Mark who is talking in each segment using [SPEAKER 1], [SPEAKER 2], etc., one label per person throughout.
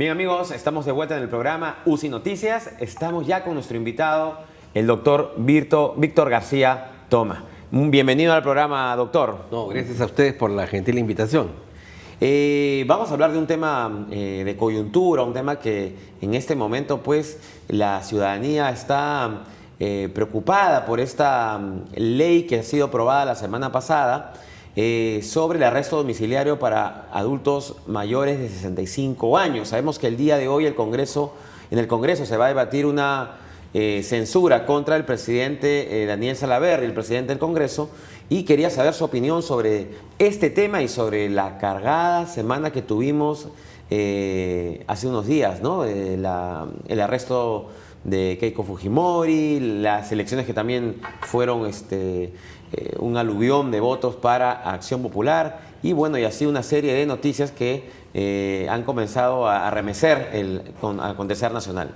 [SPEAKER 1] Bien amigos, estamos de vuelta en el programa UCI Noticias. Estamos ya con nuestro invitado, el doctor Víctor García Toma. Bienvenido al programa, doctor.
[SPEAKER 2] No, gracias a ustedes por la gentil invitación.
[SPEAKER 1] Vamos a hablar de un tema de coyuntura, un tema que en este momento pues la ciudadanía está preocupada por esta ley que ha sido aprobada la semana pasada sobre el arresto domiciliario para adultos mayores de 65 años. Sabemos que el día de hoy en el Congreso se va a debatir una censura contra el presidente Daniel Salaverry, el presidente del Congreso, y quería saber su opinión sobre este tema y sobre la cargada semana que tuvimos hace unos días, ¿no? El arresto de Keiko Fujimori, las elecciones que también fueron un aluvión de votos para Acción Popular y bueno, y así una serie de noticias que han comenzado a arremecer al acontecer nacional.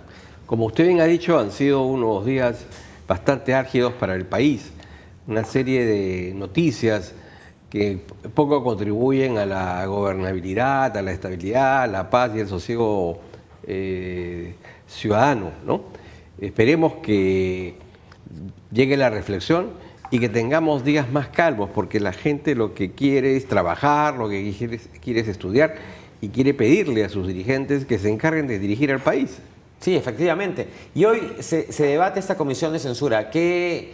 [SPEAKER 2] Como usted bien ha dicho, han sido unos días bastante álgidos para el país. Una serie de noticias que poco contribuyen a la gobernabilidad, a la estabilidad, a la paz y el sosiego ciudadano, ¿no? Esperemos que llegue la reflexión y que tengamos días más calmos, porque la gente lo que quiere es trabajar, lo que quiere es estudiar y quiere pedirle a sus dirigentes que se encarguen de dirigir al país.
[SPEAKER 1] Sí, efectivamente. Y hoy se debate esta comisión de censura. ¿Qué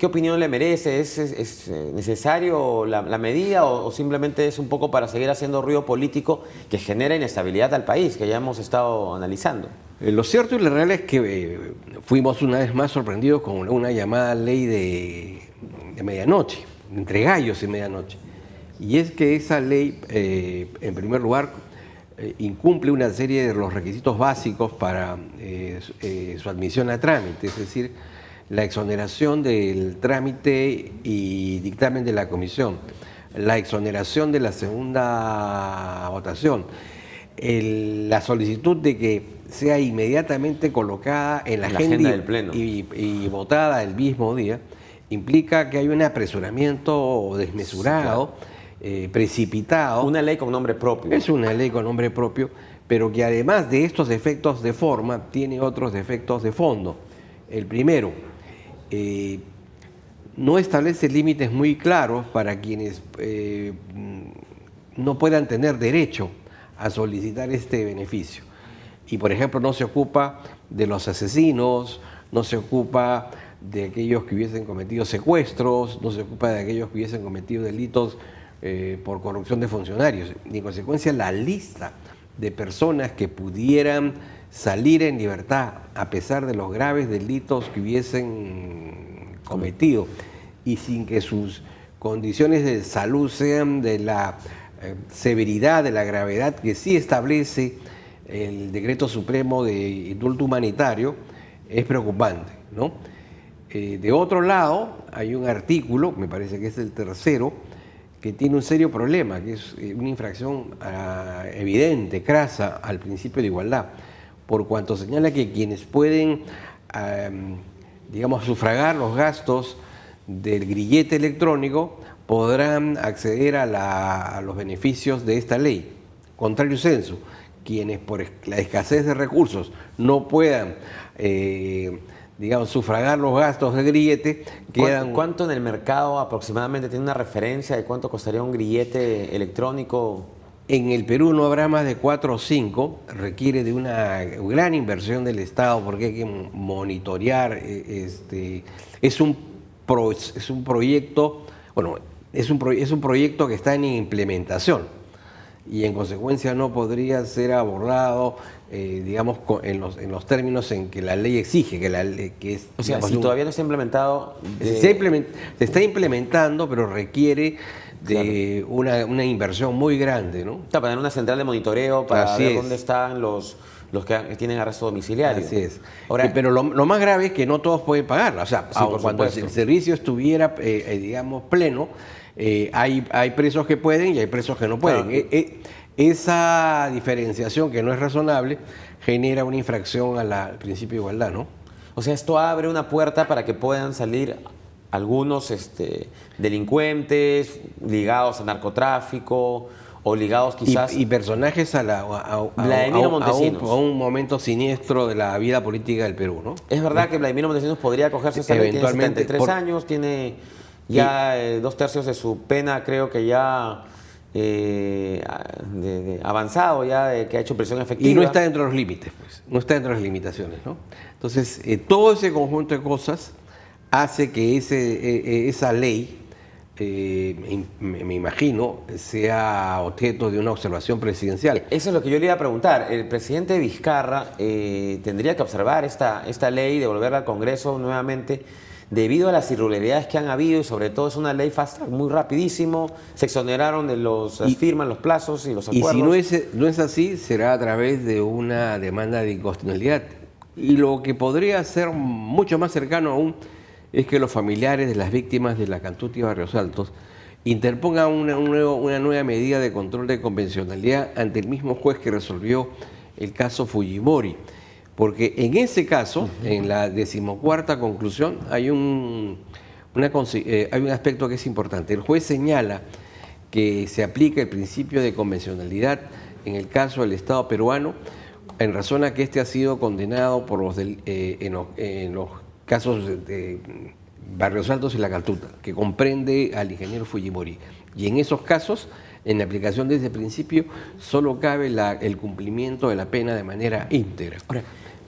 [SPEAKER 1] opinión le merece? ¿Es necesario la medida o simplemente es un poco para seguir haciendo ruido político que genera inestabilidad al país, que ya hemos estado analizando?
[SPEAKER 2] Lo cierto y lo real es que fuimos una vez más sorprendidos con una llamada ley de medianoche, entre gallos y medianoche. Y es que esa ley, en primer lugar, incumple una serie de los requisitos básicos para su admisión a trámite, es decir, la exoneración del trámite y dictamen de la comisión, la exoneración de la segunda votación, la solicitud de que sea inmediatamente colocada en la agenda
[SPEAKER 1] del Pleno
[SPEAKER 2] y votada el mismo día, implica que hay un apresuramiento desmesurado, precipitado.
[SPEAKER 1] Una ley con nombre propio.
[SPEAKER 2] Es una ley con nombre propio, pero que además de estos defectos de forma, tiene otros defectos de fondo. El primero, no establece límites muy claros para quienes no puedan tener derecho a solicitar este beneficio. Y, por ejemplo, no se ocupa de los asesinos, no se ocupa de aquellos que hubiesen cometido secuestros, no se ocupa de aquellos que hubiesen cometido delitos por corrupción de funcionarios. Y en consecuencia, la lista de personas que pudieran salir en libertad a pesar de los graves delitos que hubiesen cometido y sin que sus condiciones de salud sean de la severidad, de la gravedad que sí establece el Decreto Supremo de Indulto Humanitario, es preocupante, ¿no? De otro lado, hay un artículo, me parece que es el tercero, que tiene un serio problema, que es una infracción evidente, crasa al principio de igualdad, por cuanto señala que quienes pueden, digamos, sufragar los gastos del grillete electrónico podrán acceder a los beneficios de esta ley. Contrario censo, quienes por la escasez de recursos no puedan, digamos, sufragar los gastos del grillete, quedan...
[SPEAKER 1] ¿Cuánto en el mercado aproximadamente tiene una referencia de cuánto costaría un grillete electrónico?
[SPEAKER 2] En el Perú no habrá más de 4 o 5, requiere de una gran inversión del Estado porque hay que monitorear, es un proyecto, bueno, es un proyecto que está en implementación y en consecuencia no podría ser abordado, digamos, en los términos en que la ley exige, que es...
[SPEAKER 1] O sea,
[SPEAKER 2] digamos,
[SPEAKER 1] si todavía no está implementado...
[SPEAKER 2] Se está implementando, pero requiere de una inversión muy grande, ¿no?
[SPEAKER 1] Para tener una central de monitoreo para
[SPEAKER 2] Así
[SPEAKER 1] ver
[SPEAKER 2] es.
[SPEAKER 1] dónde están los que tienen arresto domiciliario.
[SPEAKER 2] Así es.
[SPEAKER 1] Ahora,
[SPEAKER 2] pero lo más grave es que no todos pueden pagarla. O sea,
[SPEAKER 1] sí,
[SPEAKER 2] cuando el servicio estuviera, digamos, pleno, hay presos que pueden y hay presos que no pueden.
[SPEAKER 1] Claro.
[SPEAKER 2] Esa diferenciación, que no es razonable, genera una infracción al principio de igualdad, ¿no?
[SPEAKER 1] O sea, esto abre una puerta para que puedan salir algunos delincuentes ligados a narcotráfico o ligados quizás...
[SPEAKER 2] Y personajes
[SPEAKER 1] Vladimiro Montesinos.
[SPEAKER 2] a un momento siniestro de la vida política del Perú, ¿no?
[SPEAKER 1] Es verdad que Vladimiro Montesinos podría acogerse a esa ley, tiene 73 años, tiene ya 2/3 de su pena, creo que ya avanzado, ya de que ha hecho prisión efectiva.
[SPEAKER 2] Y no está dentro de los límites, pues, no está dentro de las limitaciones, ¿no? Entonces, todo ese conjunto de cosas hace que esa ley, me imagino, sea objeto de una observación presidencial.
[SPEAKER 1] Eso es lo que yo le iba a preguntar. El presidente Vizcarra tendría que observar esta ley y devolverla al Congreso nuevamente debido a las irregularidades que han habido y sobre todo es una ley fast track, muy rapidísimo, se exoneraron de las firmas, los plazos y los acuerdos.
[SPEAKER 2] Y si no es así, será a través de una demanda de inconstitucionalidad. Y lo que podría ser mucho más cercano aún es que los familiares de las víctimas de la Cantuta y Barrios Altos interpongan una nueva medida de control de convencionalidad ante el mismo juez que resolvió el caso Fujimori. Porque en ese caso, en la 14ª conclusión, hay un aspecto que es importante. El juez señala que se aplica el principio de convencionalidad en el caso del Estado peruano, en razón a que este ha sido condenado por en los casos de Barrios Altos y La Cantuta, que comprende al ingeniero Fujimori. Y en esos casos, en la aplicación de ese principio, solo cabe el cumplimiento de la pena de manera íntegra.
[SPEAKER 1] Ahora,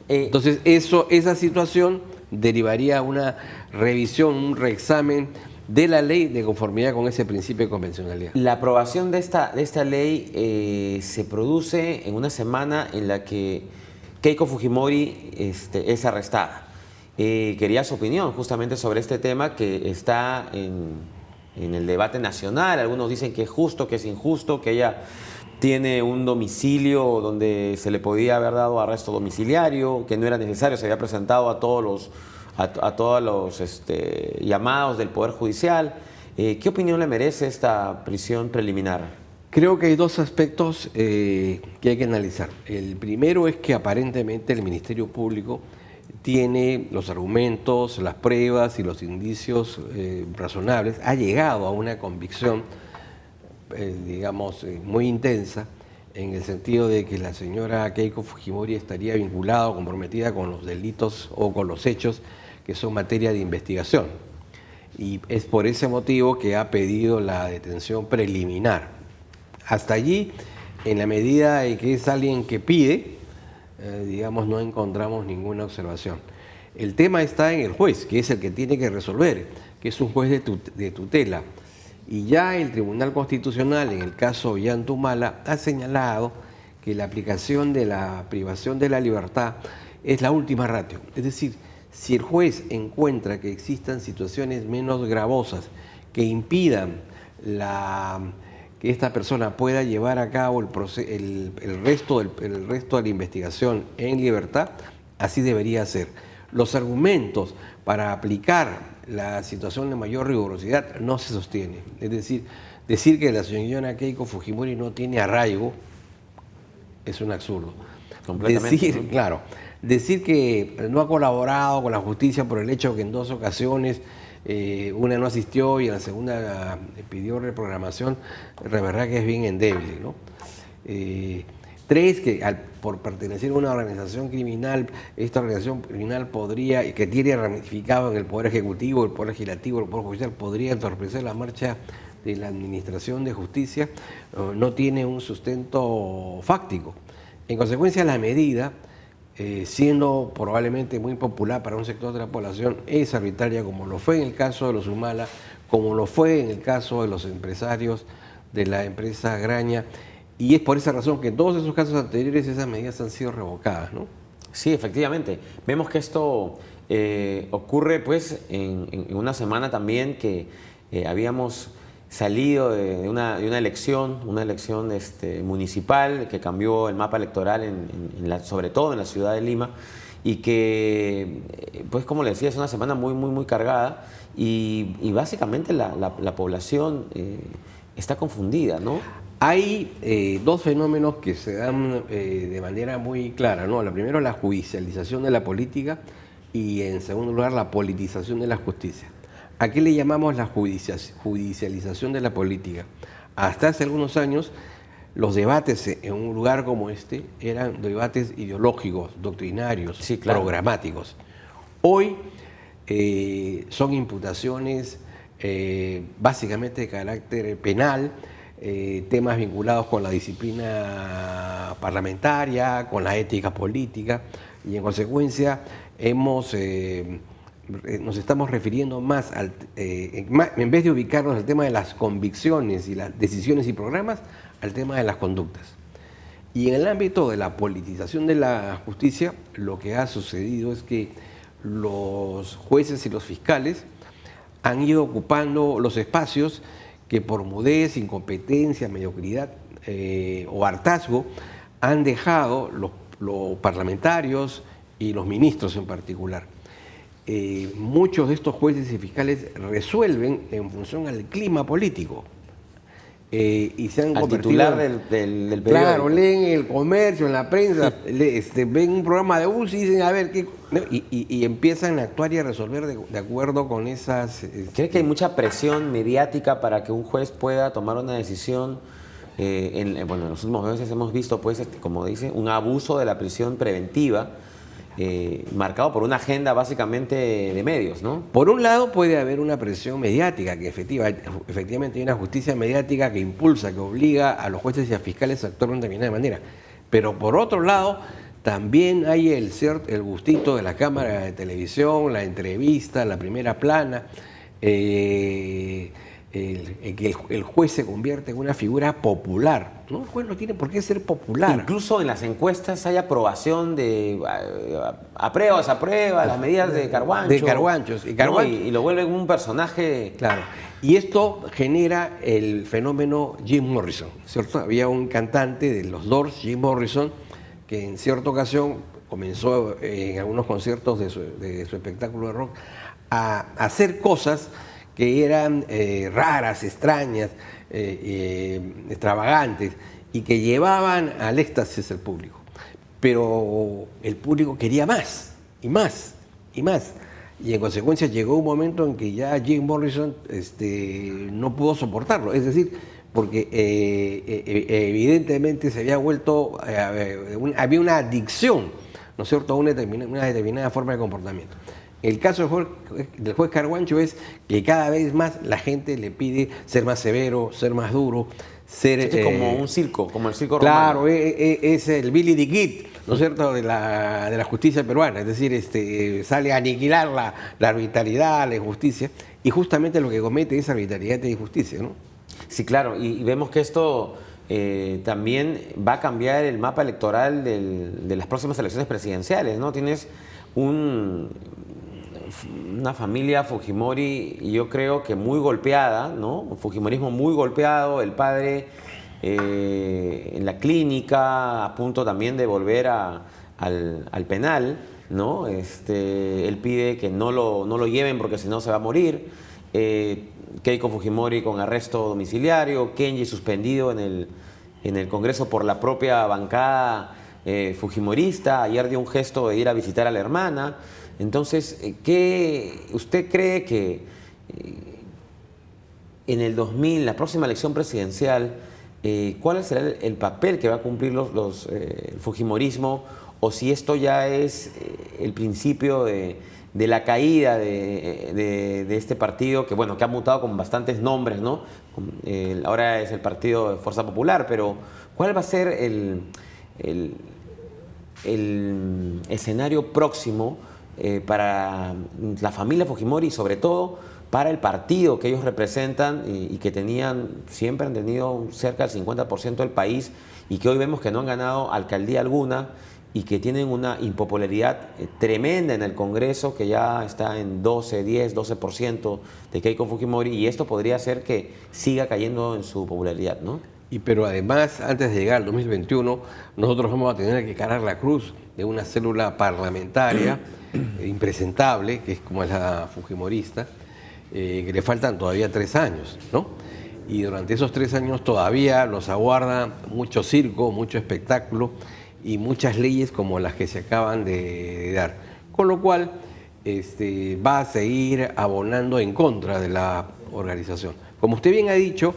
[SPEAKER 2] entonces, esa situación derivaría a una revisión, un reexamen de la ley de conformidad con ese principio de convencionalidad.
[SPEAKER 1] La aprobación de esta ley se produce en una semana en la que Keiko Fujimori es arrestada. Quería su opinión justamente sobre este tema que está en el debate nacional. Algunos dicen que es justo, que es injusto, que ella tiene un domicilio donde se le podía haber dado arresto domiciliario, que no era necesario, se había presentado a todos los llamados del Poder Judicial. ¿Qué opinión le merece esta prisión preliminar?
[SPEAKER 2] Creo que hay dos aspectos que hay que analizar. El primero es que aparentemente el Ministerio Público tiene los argumentos, las pruebas y los indicios razonables, ha llegado a una convicción muy intensa, en el sentido de que la señora Keiko Fujimori estaría vinculada o comprometida con los delitos o con los hechos que son materia de investigación. Y es por ese motivo que ha pedido la detención preliminar. Hasta allí, en la medida en que es alguien que pide, no encontramos ninguna observación. El tema está en el juez, que es el que tiene que resolver, que es un juez de tutela. Y ya el Tribunal Constitucional, en el caso Ollantumala, ha señalado que la aplicación de la privación de la libertad es la última ratio. Es decir, si el juez encuentra que existan situaciones menos gravosas que impidan que esta persona pueda llevar a cabo el resto de la investigación en libertad, así debería ser. Los argumentos para aplicar la situación de mayor rigurosidad no se sostiene. Es decir que la señora Keiko Fujimori no tiene arraigo es un absurdo.
[SPEAKER 1] Completamente.
[SPEAKER 2] Decir que no ha colaborado con la justicia por el hecho que en 2 ocasiones una no asistió y en la segunda pidió reprogramación, la verdad que es bien endeble, ¿no? 3, que por pertenecer a una organización criminal, esta organización criminal podría, que tiene ramificado en el Poder Ejecutivo, el Poder Legislativo, el Poder Judicial, podría entorpecer la marcha de la Administración de Justicia, no tiene un sustento fáctico. En consecuencia, la medida, siendo probablemente muy popular para un sector de la población, es arbitraria, como lo fue en el caso de los Humala, como lo fue en el caso de los empresarios de la empresa Graña. Y es por esa razón que en todos esos casos anteriores esas medidas han sido revocadas, ¿no?
[SPEAKER 1] Sí, efectivamente. Vemos que esto ocurre pues en una semana también que habíamos salido de una elección municipal que cambió el mapa electoral sobre todo en la ciudad de Lima y que, pues como le decía, es una semana muy cargada y básicamente la población está confundida, ¿no?
[SPEAKER 2] Hay 2 fenómenos que se dan de manera muy clara, ¿no? La primera es la judicialización de la política y en segundo lugar la politización de la justicia. ¿A qué le llamamos la judicialización de la política? Hasta hace algunos años los debates en un lugar como este eran debates ideológicos, doctrinarios,
[SPEAKER 1] Sí, claro.
[SPEAKER 2] programáticos. Hoy son imputaciones básicamente de carácter penal, temas vinculados con la disciplina parlamentaria, con la ética política, y en consecuencia nos estamos refiriendo más en vez de ubicarnos al tema de las convicciones y las decisiones y programas, al tema de las conductas. Y en el ámbito de la politización de la justicia, lo que ha sucedido es que los jueces y los fiscales han ido ocupando los espacios que por mudez, incompetencia, mediocridad o hartazgo han dejado los parlamentarios y los ministros en particular. Muchos de estos jueces y fiscales resuelven en función al clima político. Y se han
[SPEAKER 1] Al
[SPEAKER 2] convertido
[SPEAKER 1] titular del periódico.
[SPEAKER 2] Claro, leen en el comercio, en la prensa, ven un programa de UCI y dicen, a ver, ¿qué? Y empiezan a actuar y a resolver de acuerdo con esas...
[SPEAKER 1] ¿Cree que hay mucha presión mediática para que un juez pueda tomar una decisión? Bueno, en los últimos meses hemos visto, pues, como dice, un abuso de la prisión preventiva, marcado por una agenda básicamente de medios, ¿no?
[SPEAKER 2] Por un lado puede haber una presión mediática, que efectivamente hay una justicia mediática que impulsa, que obliga a los jueces y a fiscales a actuar de una determinada manera. Pero por otro lado, también hay el gustito de la cámara de televisión, la entrevista, la primera plana, que el juez se convierte en una figura popular, ¿no? El juez no tiene por qué ser popular.
[SPEAKER 1] Incluso en las encuestas hay aprobación de aprueba o desaprueba las medidas de Carguancho.
[SPEAKER 2] De Carguanchos.
[SPEAKER 1] ¿No? Y lo vuelven un personaje...
[SPEAKER 2] Claro. Y esto genera el fenómeno Jim Morrison, ¿cierto? Había un cantante de los Doors, Jim Morrison, que en cierta ocasión comenzó en algunos conciertos de su espectáculo de rock a hacer cosas que eran raras, extrañas, extravagantes, y que llevaban al éxtasis al público. Pero el público quería más, y más, y más. Y en consecuencia llegó un momento en que ya Jim Morrison no pudo soportarlo. Es decir, porque evidentemente se había vuelto, había una adicción, ¿no es cierto?, a una determinada forma de comportamiento. El caso del juez Carguancho es que cada vez más la gente le pide ser más severo, ser más duro, ser...
[SPEAKER 1] Esto es como un circo, como el circo
[SPEAKER 2] claro,
[SPEAKER 1] romano.
[SPEAKER 2] Es el Billy the Kid, ¿no es cierto?, de la justicia peruana. Es decir, sale a aniquilar la arbitrariedad, la injusticia, y justamente lo que comete es arbitrariedad e injusticia, ¿no?
[SPEAKER 1] Sí, claro, y vemos que esto también va a cambiar el mapa electoral de las próximas elecciones presidenciales, ¿no? Tienes una familia Fujimori, yo creo que muy golpeada, ¿no? Un fujimorismo muy golpeado, el padre en la clínica, a punto también de volver al penal, ¿no? Él pide que no lo lleven porque si no se va a morir. Keiko Fujimori con arresto domiciliario, Kenji suspendido en el Congreso por la propia bancada fujimorista, ayer dio un gesto de ir a visitar a la hermana. Entonces, ¿usted cree que en el 2000, la próxima elección presidencial, cuál será el papel que va a cumplir el fujimorismo, o si esto ya es el principio de la caída de este partido, que bueno, que ha mutado con bastantes nombres, ¿no? Ahora es el Partido de Fuerza Popular, pero ¿cuál va a ser el escenario próximo para la familia Fujimori y sobre todo para el partido que ellos representan y que siempre han tenido cerca del 50% del país, y que hoy vemos que no han ganado alcaldía alguna y que tienen una impopularidad tremenda en el Congreso, que ya está en 12% de Keiko Fujimori, y esto podría hacer que siga cayendo en su popularidad, ¿no?
[SPEAKER 2] Pero además, antes de llegar al 2021, nosotros vamos a tener que cargar la cruz de una célula parlamentaria impresentable, que es como es la fujimorista, que le faltan todavía 3 años, ¿no? Y durante esos 3 años todavía los aguarda mucho circo, mucho espectáculo y muchas leyes como las que se acaban de dar. Con lo cual, va a seguir abonando en contra de la organización. Como usted bien ha dicho,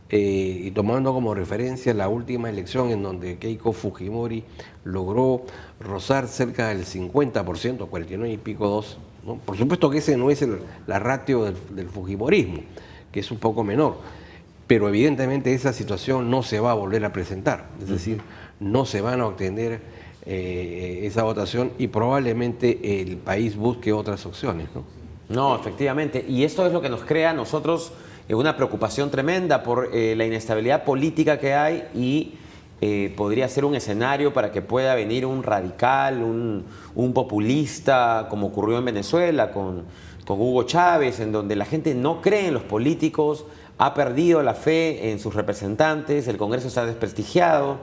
[SPEAKER 2] y tomando como referencia la última elección en donde Keiko Fujimori logró rozar cerca del 50%, 49 y pico 2, ¿no? Por supuesto que ese no es la ratio del Fujimorismo, que es un poco menor, pero evidentemente esa situación no se va a volver a presentar, es decir, no se van a obtener esa votación y probablemente el país busque otras opciones, ¿no?
[SPEAKER 1] No, efectivamente, y esto es lo que nos crea a nosotros una preocupación tremenda por la inestabilidad política que hay y podría ser un escenario para que pueda venir un radical, un populista, como ocurrió en Venezuela con Hugo Chávez, en donde la gente no cree en los políticos, ha perdido la fe en sus representantes, el Congreso está desprestigiado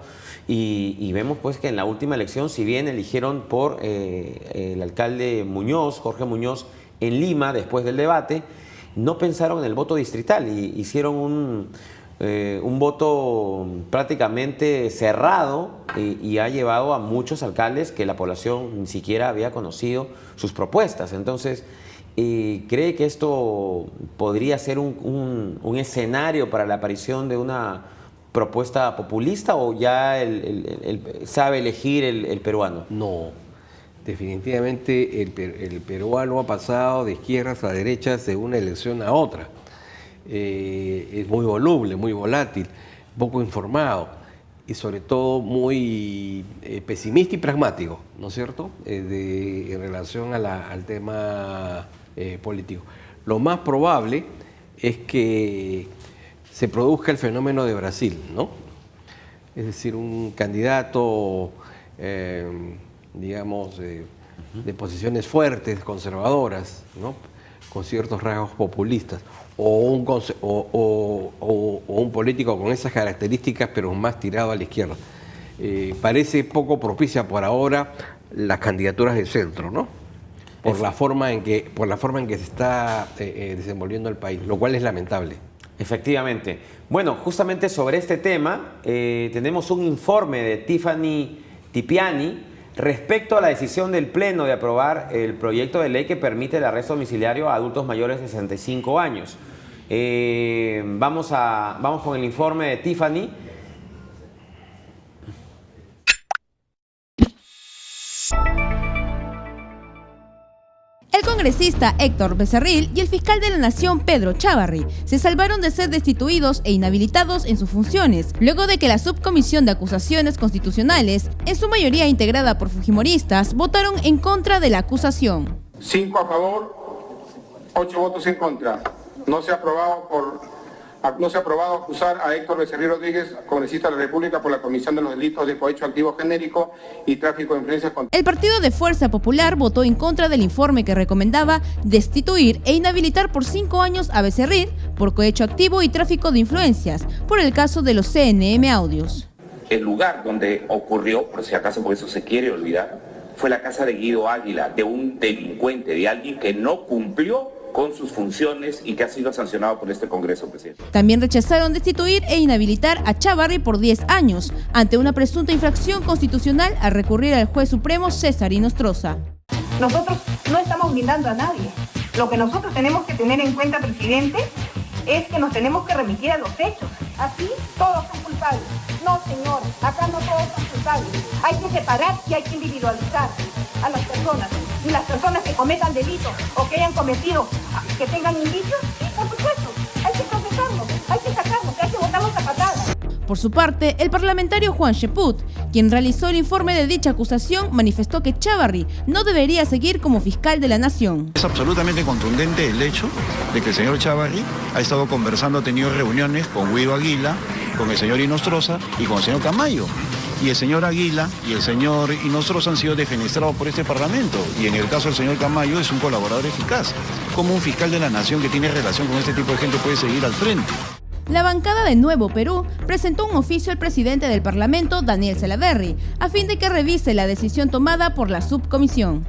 [SPEAKER 1] y vemos pues que en la última elección, si bien eligieron por el alcalde Muñoz, Jorge Muñoz, en Lima, después del debate, no pensaron en el voto distrital y hicieron un voto prácticamente cerrado y ha llevado a muchos alcaldes que la población ni siquiera había conocido sus propuestas. Entonces, ¿cree que esto podría ser un escenario para la aparición de una propuesta populista o ya sabe elegir el peruano?
[SPEAKER 2] No. Definitivamente el peruano ha pasado de izquierdas a derechas de una elección a otra. Es muy voluble, muy volátil, poco informado y sobre todo muy pesimista y pragmático, ¿no es cierto?, en relación al tema político. Lo más probable es que se produzca el fenómeno de Brasil, ¿no? Es decir, un candidato digamos, de posiciones fuertes, conservadoras, ¿no?, con ciertos rasgos populistas, o un político con esas características, pero más tirado a la izquierda. Parece poco propicia por ahora las candidaturas de centro, ¿no?, por la forma en que se está desenvolviendo el país, lo cual es lamentable.
[SPEAKER 1] Efectivamente. Bueno, justamente sobre este tema tenemos un informe de Tiffany Tipiani respecto a la decisión del Pleno de aprobar el proyecto de ley que permite el arresto domiciliario a adultos mayores de 65 años. Vamos con el informe de Tiffany.
[SPEAKER 3] El congresista Héctor Becerril y el fiscal de la Nación Pedro Chávarri se salvaron de ser destituidos e inhabilitados en sus funciones, luego de que la Subcomisión de Acusaciones Constitucionales, en su mayoría integrada por fujimoristas, votaron en contra de la acusación.
[SPEAKER 4] 5 a favor, 8 votos en contra. No se ha aprobado acusar a Héctor Becerril Rodríguez, congresista de la República, por la comisión de los delitos de cohecho activo genérico y tráfico de influencias contra...
[SPEAKER 3] El Partido de Fuerza Popular votó en contra del informe que recomendaba destituir e inhabilitar por 5 años a Becerril por cohecho activo y tráfico de influencias, por el caso de los CNM Audios.
[SPEAKER 5] El lugar donde ocurrió, por si acaso por eso se quiere olvidar, fue la casa de Guido Águila, de un delincuente, de alguien que no cumplió con sus funciones y que ha sido sancionado por este Congreso, presidente.
[SPEAKER 3] También rechazaron destituir e inhabilitar a Chávarri por 10 años, ante una presunta infracción constitucional al recurrir al juez supremo César Inostroza.
[SPEAKER 6] Nosotros no estamos blindando a nadie. Lo que nosotros tenemos que tener en cuenta, presidente, es que nos tenemos que remitir a los hechos. Aquí todos son culpables. No, señor, acá no todos son culpables. Hay que separar y hay que individualizar a las personas. Y las personas que cometan delitos o que hayan cometido, que tengan indicios, sí, por supuesto, hay que procesarlos, hay que sacarlos, hay que botarlos a patadas.
[SPEAKER 3] Por su parte, el parlamentario Juan Cheput, quien realizó el informe de dicha acusación, manifestó que Chávarri no debería seguir como fiscal de la Nación.
[SPEAKER 7] Es absolutamente contundente el hecho de que el señor Chávarri ha estado conversando, ha tenido reuniones con Guido Águila, con el señor Inostroza y con el señor Camayo. Y el señor Águila y el señor Inostroza han sido defenestrados por este Parlamento. Y en el caso del señor Camayo es un colaborador eficaz. ¿Cómo un fiscal de la Nación que tiene relación con este tipo de gente puede seguir al frente?
[SPEAKER 3] La bancada de Nuevo Perú presentó un oficio al presidente del Parlamento, Daniel Salaverry, a fin de que revise la decisión tomada por la subcomisión.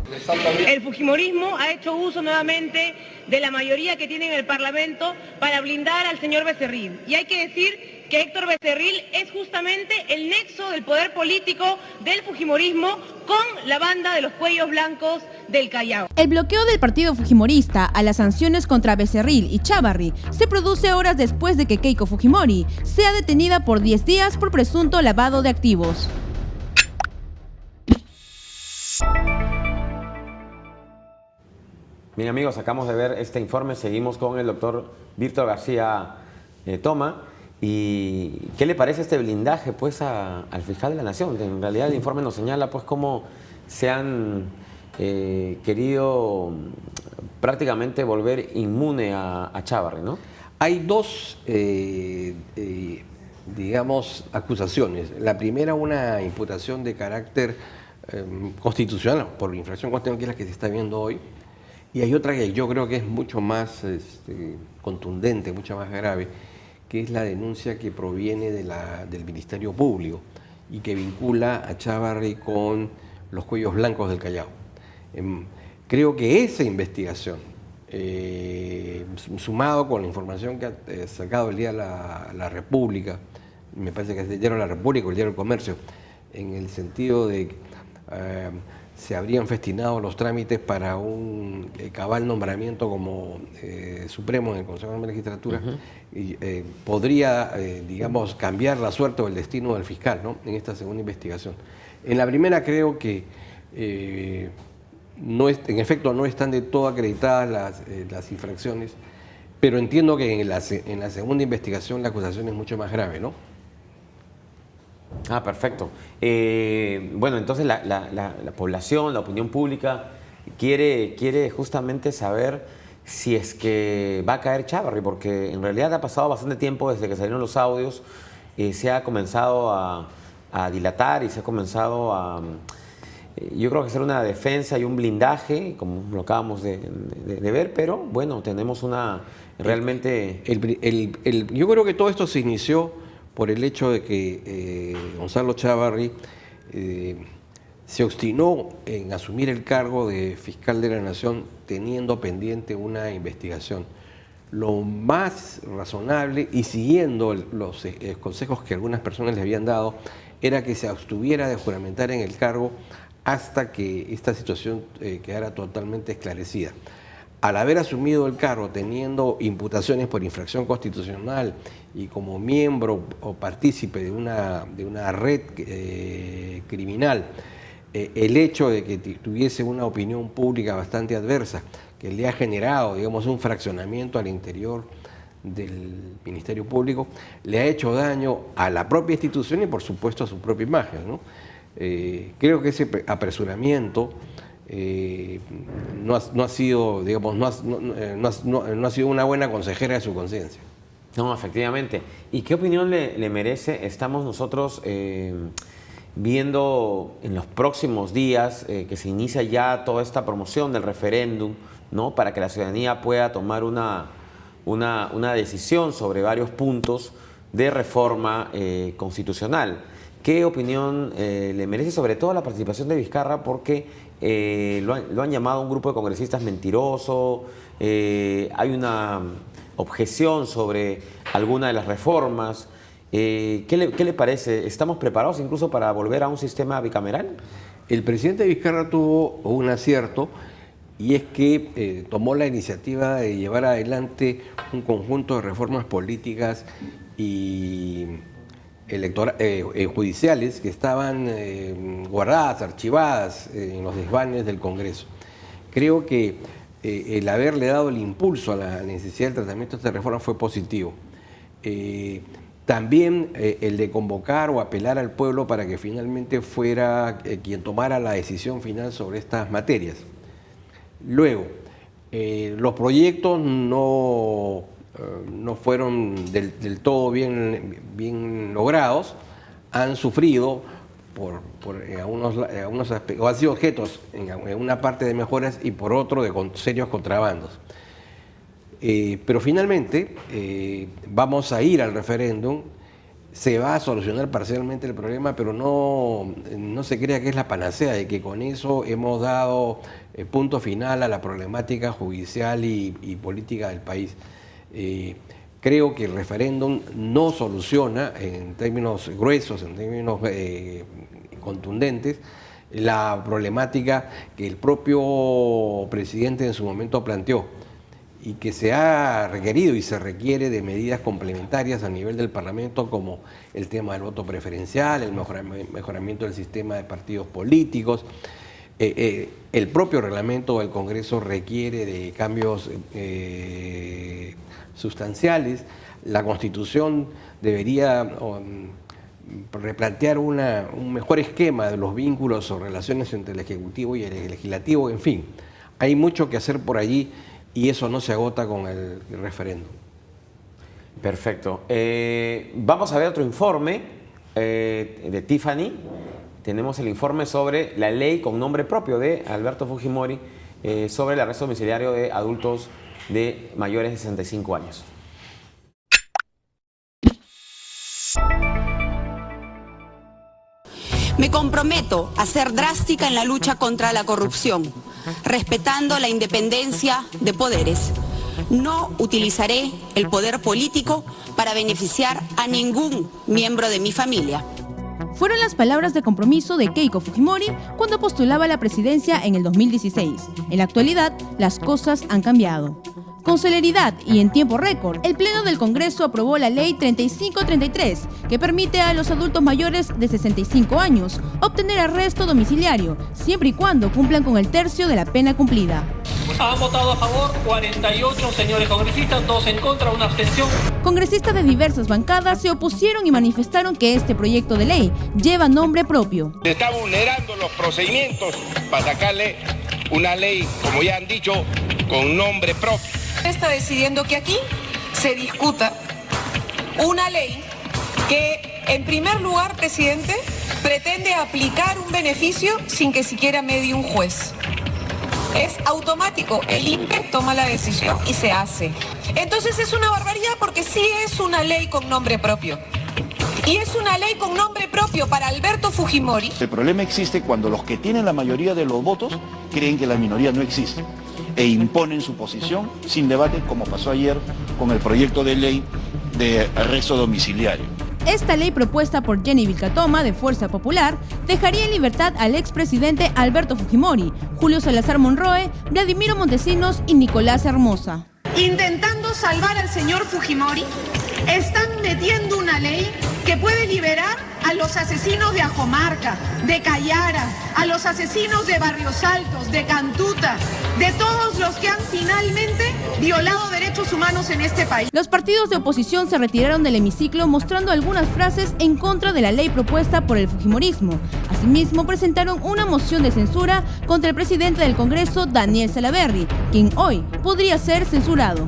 [SPEAKER 8] El fujimorismo ha hecho uso nuevamente de la mayoría que tiene en el Parlamento para blindar al señor Becerril. Y hay que decir que Héctor Becerril es justamente el nexo del poder político del fujimorismo con la banda de los cuellos blancos del Callao.
[SPEAKER 3] El bloqueo del partido fujimorista a las sanciones contra Becerril y Chávarri se produce horas después de que Keiko Fujimori sea detenida por 10 días por presunto lavado de activos.
[SPEAKER 1] Bien amigos, acabamos de ver este informe, seguimos con el doctor Víctor García Toma. ¿Y qué le parece este blindaje pues al fiscal de la Nación? En realidad el informe nos señala pues cómo se han querido prácticamente volver inmune a Chávarri, ¿no?
[SPEAKER 2] Hay dos, digamos, acusaciones. La primera, una imputación de carácter constitucional, por infracción constitucional, que es la que se está viendo hoy. Y hay otra que yo creo que es mucho más contundente, mucho más grave, que es la denuncia que proviene del Ministerio Público y que vincula a Chávarri con los cuellos blancos del Callao. Creo que esa investigación, sumado con la información que ha sacado el día la República, me parece que es el diario La República o el diario El Comercio, en el sentido de que se habrían festinado los trámites para un cabal nombramiento como supremo en el Consejo de la Magistratura, y podría, digamos, cambiar la suerte o el destino del fiscal, ¿no?, en esta segunda investigación. En la primera creo que, en efecto, no están de todo acreditadas las infracciones, pero entiendo que en la segunda investigación la acusación es mucho más grave, ¿no?
[SPEAKER 1] Ah, perfecto. Bueno, entonces la población, la opinión pública quiere justamente saber si es que va a caer Chávarri, porque en realidad ha pasado bastante tiempo desde que salieron los audios, se ha comenzado a dilatar y se ha comenzado a, yo creo que hacer una defensa y un blindaje, como lo acabamos de ver, pero bueno, tenemos una realmente...
[SPEAKER 2] Yo creo que todo esto se inició por el hecho de que Gonzalo Chávarri se obstinó en asumir el cargo de fiscal de la Nación teniendo pendiente una investigación. Lo más razonable, y siguiendo los consejos que algunas personas le habían dado, era que se abstuviera de juramentar en el cargo hasta que esta situación quedara totalmente esclarecida. Al haber asumido el cargo teniendo imputaciones por infracción constitucional y como miembro o partícipe de una red criminal, el hecho de que tuviese una opinión pública bastante adversa, que le ha generado, digamos, un fraccionamiento al interior del Ministerio Público, le ha hecho daño a la propia institución y por supuesto a su propia imagen, ¿no? Creo que ese apresuramiento no ha sido, digamos, no ha sido una buena consejera de su conciencia.
[SPEAKER 1] No, efectivamente. ¿Y qué opinión le merece? Estamos nosotros viendo en los próximos días que se inicia ya toda esta promoción del referéndum, ¿no?, para que la ciudadanía pueda tomar una decisión sobre varios puntos de reforma constitucional. ¿Qué opinión le merece sobre todo la participación de Vizcarra? Porque lo han llamado un grupo de congresistas mentiroso, hay una objeción sobre alguna de las reformas. ¿Qué le parece? ¿Estamos preparados incluso para volver a un sistema bicameral?
[SPEAKER 2] El presidente Vizcarra tuvo un acierto, y es que tomó la iniciativa de llevar adelante un conjunto de reformas políticas y judiciales que estaban guardadas, archivadas en los desvanes del Congreso. Creo que el haberle dado el impulso a la necesidad del tratamiento de esta reforma fue positivo. También el de convocar o apelar al pueblo para que finalmente fuera quien tomara la decisión final sobre estas materias. Luego, los proyectos no fueron del todo bien logrados, han sufrido por algunos aspectos, o han sido objetos en una parte de mejoras y por otro de serios contrabandos. Pero finalmente vamos a ir al referéndum, se va a solucionar parcialmente el problema, pero no se crea que es la panacea, de que con eso hemos dado punto final a la problemática judicial y política del país. Creo que el referéndum no soluciona en términos gruesos, en términos contundentes, la problemática que el propio presidente en su momento planteó y que se ha requerido y se requiere de medidas complementarias a nivel del Parlamento, como el tema del voto preferencial, el mejoramiento del sistema de partidos políticos. El propio reglamento del Congreso requiere de cambios sustanciales. La Constitución debería replantear un mejor esquema de los vínculos o relaciones entre el Ejecutivo y el Legislativo. En fin, hay mucho que hacer por allí y eso no se agota con el referéndum.
[SPEAKER 1] Perfecto. Vamos a ver otro informe de Tiffany. Tenemos el informe sobre la ley con nombre propio de Alberto Fujimori sobre el arresto domiciliario de adultos de mayores de 65 años.
[SPEAKER 9] Me comprometo a ser drástica en la lucha contra la corrupción, respetando la independencia de poderes. No utilizaré el poder político para beneficiar a ningún miembro de mi familia.
[SPEAKER 3] Fueron las palabras de compromiso de Keiko Fujimori cuando postulaba a la presidencia en el 2016. En la actualidad, las cosas han cambiado. Con celeridad y en tiempo récord, el Pleno del Congreso aprobó la Ley 3533, que permite a los adultos mayores de 65 años obtener arresto domiciliario, siempre y cuando cumplan con el tercio de la pena cumplida.
[SPEAKER 10] Han votado a favor 48 señores congresistas, 2 en contra, 1 abstención.
[SPEAKER 3] Congresistas de diversas bancadas se opusieron y manifestaron que este proyecto de ley lleva nombre propio.
[SPEAKER 11] Se está vulnerando los procedimientos para sacarle una ley, como ya han dicho, con nombre propio.
[SPEAKER 12] Está decidiendo que aquí se discuta una ley que, en primer lugar, presidente, pretende aplicar un beneficio sin que siquiera medie un juez. Es automático, el INPE toma la decisión y se hace. Entonces es una barbaridad porque sí es una ley con nombre propio. Y es una ley con nombre propio para Alberto Fujimori.
[SPEAKER 7] El problema existe cuando los que tienen la mayoría de los votos creen que la minoría no existe e imponen su posición sin debate, como pasó ayer con el proyecto de ley de arresto domiciliario.
[SPEAKER 3] Esta ley propuesta por Jenny Vilcatoma, de Fuerza Popular, dejaría en libertad al expresidente Alberto Fujimori, Julio Salazar Monroe, Vladimiro Montesinos y Nicolás Hermosa.
[SPEAKER 6] Intentando salvar al señor Fujimori, están metiendo una ley que puede liberar a los asesinos de Ajomarca, de Cayara, a los asesinos de Barrios Altos, de Cantuta, de todos los que han finalmente violado derechos humanos en este país.
[SPEAKER 3] Los partidos de oposición se retiraron del hemiciclo mostrando algunas frases en contra de la ley propuesta por el fujimorismo. Asimismo, presentaron una moción de censura contra el presidente del Congreso, Daniel Salaverry, quien hoy podría ser censurado.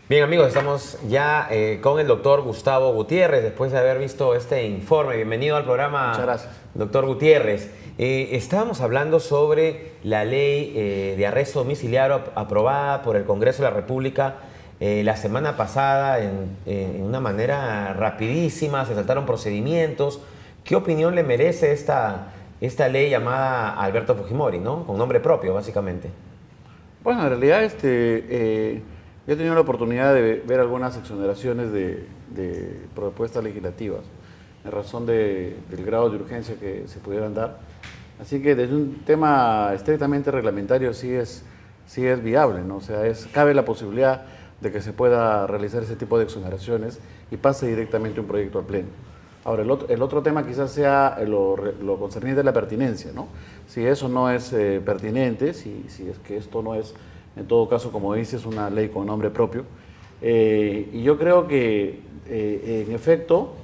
[SPEAKER 1] Bien, amigos, estamos ya con el doctor Gustavo Gutiérrez, después de haber visto este informe. Bienvenido al programa.
[SPEAKER 13] Muchas gracias.
[SPEAKER 1] Doctor Gutiérrez. Estábamos hablando sobre la ley de arresto domiciliario aprobada por el Congreso de la República la semana pasada en una manera rapidísima, se saltaron procedimientos. ¿Qué opinión le merece esta ley llamada Alberto Fujimori, ¿no? Con nombre propio, básicamente?
[SPEAKER 13] Bueno, en realidad yo he tenido la oportunidad de ver algunas exoneraciones de propuestas legislativas en razón del grado de urgencia que se pudieran dar. Así que desde un tema estrictamente reglamentario sí es viable, ¿no? O sea, cabe la posibilidad de que se pueda realizar ese tipo de exoneraciones y pase directamente un proyecto al Pleno. Ahora, el otro tema quizás sea lo concerniente a la pertinencia, ¿no? Si eso no es pertinente, si es que esto no es, en todo caso, como dices, una ley con nombre propio. Y yo creo que, en efecto,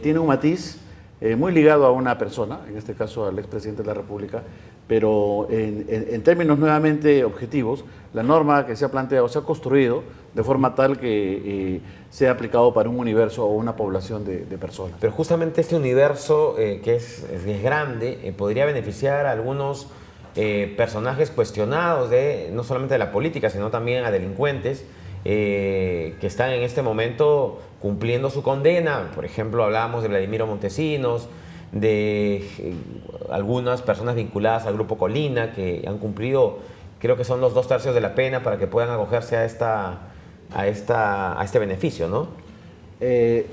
[SPEAKER 13] tiene un matiz muy ligado a una persona, en este caso al expresidente de la República, pero en términos nuevamente objetivos, la norma que se ha planteado se ha construido de forma tal que sea aplicado para un universo o una población de personas.
[SPEAKER 1] Pero justamente este universo, que es grande, podría beneficiar a algunos personajes cuestionados no solamente de la política, sino también a delincuentes que están en este momento cumpliendo su condena. Por ejemplo, hablábamos de Vladimiro Montesinos, de algunas personas vinculadas al Grupo Colina que han cumplido creo que son los 2/3 de la pena para que puedan acogerse a este beneficio, ¿no?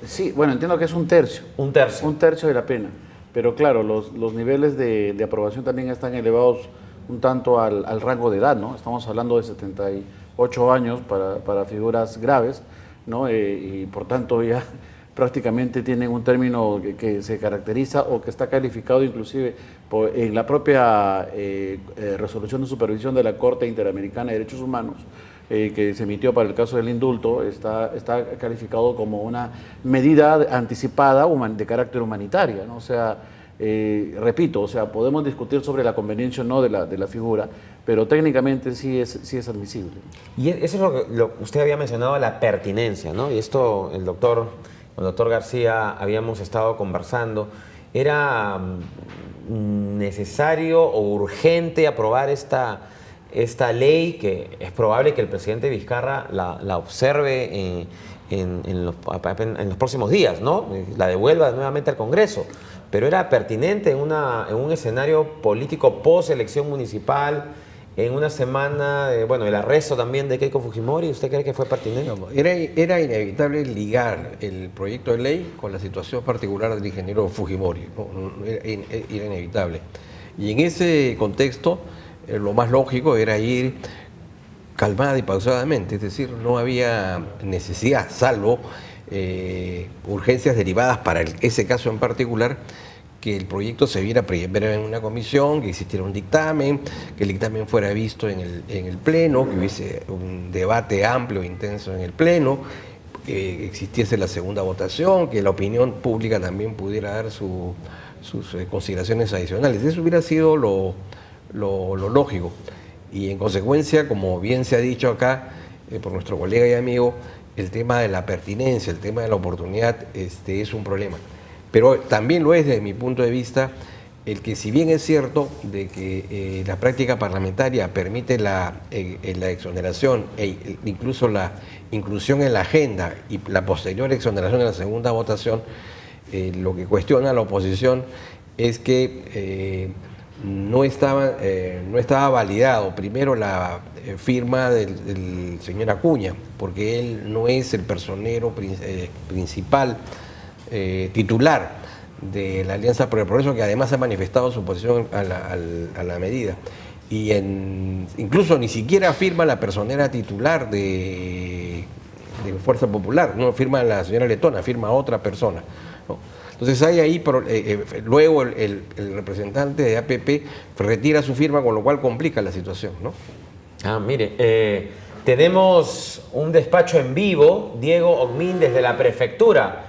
[SPEAKER 13] Sí, bueno, entiendo que es un tercio.
[SPEAKER 1] Un tercio.
[SPEAKER 13] Un tercio de la pena. Pero claro, los niveles de aprobación también están elevados un tanto al rango de edad, ¿no? Estamos hablando de 78 años para figuras graves, ¿no? Y por tanto ya prácticamente tienen un término que se caracteriza o que está calificado inclusive en la propia resolución de supervisión de la Corte Interamericana de Derechos Humanos, que se emitió para el caso del indulto, está calificado como una medida anticipada de carácter humanitaria, ¿no? O sea, repito, o sea, podemos discutir sobre la conveniencia o no de la figura, pero técnicamente sí es admisible.
[SPEAKER 1] Y eso es lo que usted había mencionado, la pertinencia, ¿no? Y esto el doctor García habíamos estado conversando. ¿Era necesario o urgente aprobar esta ley, que es probable que el presidente Vizcarra la observe en los próximos días, ¿no? La devuelva nuevamente al Congreso? Pero era pertinente en un escenario político post-elección municipal, en una semana el arresto también de Keiko Fujimori. ¿Usted cree que fue pertinente?
[SPEAKER 2] No, era inevitable ligar el proyecto de ley con la situación particular del ingeniero Fujimori, ¿no? Era inevitable. Y en ese contexto, lo más lógico era ir calmada y pausadamente, es decir, no había necesidad, salvo urgencias derivadas para ese caso en particular, que el proyecto se viera primero en una comisión, que existiera un dictamen, que el dictamen fuera visto en el Pleno, que hubiese un debate amplio e intenso en el Pleno, que existiese la segunda votación, que la opinión pública también pudiera dar sus consideraciones adicionales. Eso hubiera sido lo lógico. Y en consecuencia, como bien se ha dicho acá por nuestro colega y amigo, el tema de la pertinencia, el tema de la oportunidad es un problema. Pero también lo es desde mi punto de vista el que, si bien es cierto de que la práctica parlamentaria permite la exoneración e incluso la inclusión en la agenda y la posterior exoneración en la segunda votación, lo que cuestiona la oposición es que no estaba validado primero la firma del señor Acuña, porque él no es el personero principal titular de la Alianza por el Progreso, que además ha manifestado su oposición a la medida. Y incluso ni siquiera firma la personera titular de Fuerza Popular, no firma la señora Letona, firma otra persona, ¿no? Entonces hay ahí, luego el representante de APP retira su firma, con lo cual complica la situación, ¿no?
[SPEAKER 1] Mire, tenemos un despacho en vivo, Diego Ogmin, desde la prefectura.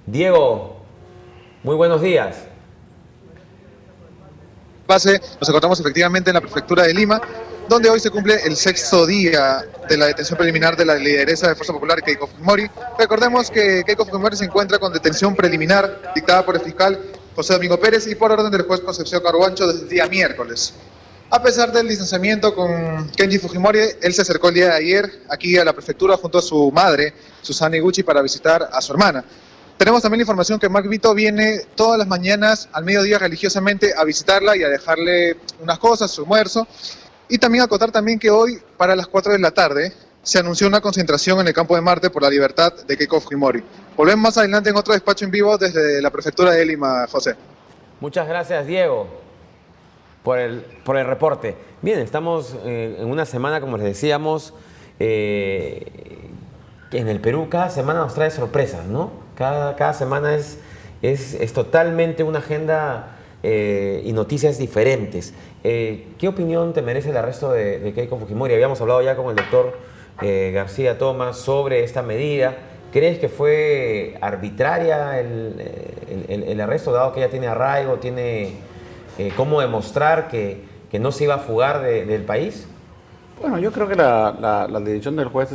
[SPEAKER 1] Diego, muy buenos días.
[SPEAKER 14] Nos encontramos efectivamente en la prefectura de Lima, donde hoy se cumple el 6º día de la detención preliminar de la lideresa de Fuerza Popular, Keiko Fujimori. Recordemos que Keiko Fujimori se encuentra con detención preliminar dictada por el fiscal José Domingo Pérez y por orden del juez Concepción Carhuancho desde el día miércoles. A pesar del distanciamiento con Kenji Fujimori, él se acercó el día de ayer aquí a la prefectura junto a su madre, Susana Iguchi, para visitar a su hermana. Tenemos también la información que Mark Vito viene todas las mañanas al mediodía religiosamente a visitarla y a dejarle unas cosas, su almuerzo. Y también acotar también que hoy, para las 4 de la tarde, se anunció una concentración en el Campo de Marte por la libertad de Keiko Fujimori. Volvemos más adelante en otro despacho en vivo desde la prefectura de Lima, José.
[SPEAKER 1] Muchas gracias, Diego, por el reporte. Bien, estamos en una semana, como les decíamos, en el Perú cada semana nos trae sorpresas, ¿no? Cada semana es totalmente una agenda y noticias diferentes. ¿Qué opinión te merece el arresto de Keiko Fujimori? Habíamos hablado ya con el doctor García Tomás sobre esta medida. ¿Crees que fue arbitraria el arresto, dado que ella tiene arraigo, tiene cómo demostrar que no se iba a fugar del país?
[SPEAKER 13] Bueno, yo creo que la decisión del juez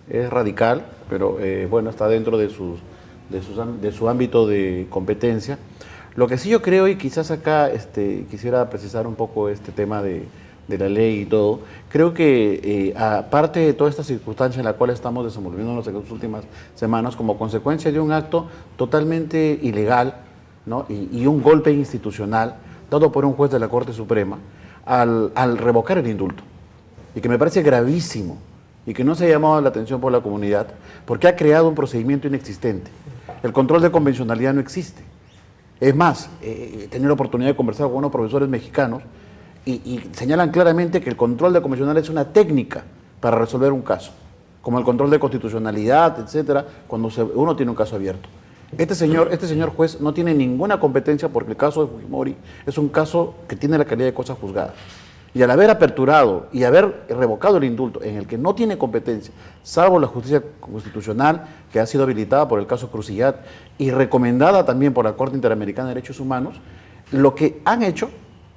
[SPEAKER 13] es radical, pero bueno, está dentro de su ámbito de competencia. Lo que sí yo creo, y quizás acá quisiera precisar un poco este tema de la ley y todo, creo que aparte de toda esta circunstancia en la cual estamos desenvolviéndonos en las últimas semanas, como consecuencia de un acto totalmente ilegal, ¿no? y un golpe institucional dado por un juez de la Corte Suprema, al revocar el indulto, y que me parece gravísimo, y que no se ha llamado la atención por la comunidad, porque ha creado un procedimiento inexistente. El control de convencionalidad no existe. Es más, he tenido la oportunidad de conversar con unos profesores mexicanos y señalan claramente que el control de convencionalidad es una técnica para resolver un caso, como el control de constitucionalidad, etcétera, cuando uno tiene un caso abierto. Este señor juez no tiene ninguna competencia porque el caso de Fujimori es un caso que tiene la calidad de cosa juzgada. Y al haber aperturado y haber revocado el indulto en el que no tiene competencia, salvo la justicia constitucional que ha sido habilitada por el caso Crucillat y recomendada también por la Corte Interamericana de Derechos Humanos, lo que han hecho